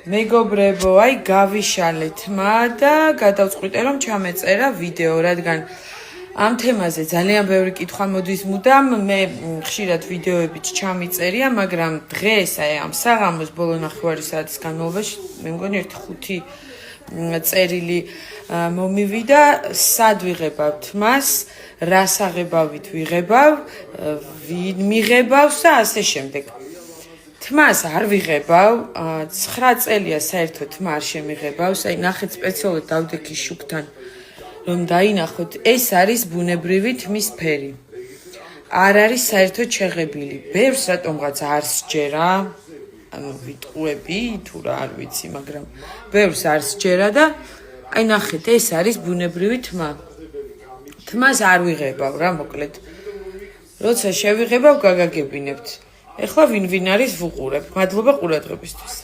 მეგობრებო, აი გავიშალე თმა და გადავწყვიტე რომ ჩამეწერა ვიდეო, რადგან ამ თემაზე ძალიან ბევრი კითხვა მოდის მუდამ, მე ხშირად ვიდეოებიც ჩამიწერია, მაგრამ დღეს აი ამ საღამოს ბოლო ნახევარი საათის განმავლობაში მე მგონი 1-5 წერილი მომივიდა, სად ვიღებავ თმას, რას აღებავით ვიღებავ, ვინ მიღებავს და ასე შემდეგ. თმას არ ვიღებავ, 9 წელია საერთოდ თმა არ შემიღებავს, აი ნახეთ სპეციალურად დავდექი შუქთან, რომ დაინახოთ, ეს არის ბუნებრივი თმის ფერი. არ არის საერთოდ შეღებილი. ბევრს რატომღაც არ სჯერა, ანუ ვიტყუები თუ რა არ ვიცი, მაგრამ ბევრს არ სჯერა და აი ნახეთ, ეს არის ბუნებრივი თმა. თმას არ ვიღებავ რა, მოკლედ. როცა შევიღებავ, გაგაგებინებთ. ეხლა ვინ არის ვუყურებ. მადლობა ყურადღებისთვის.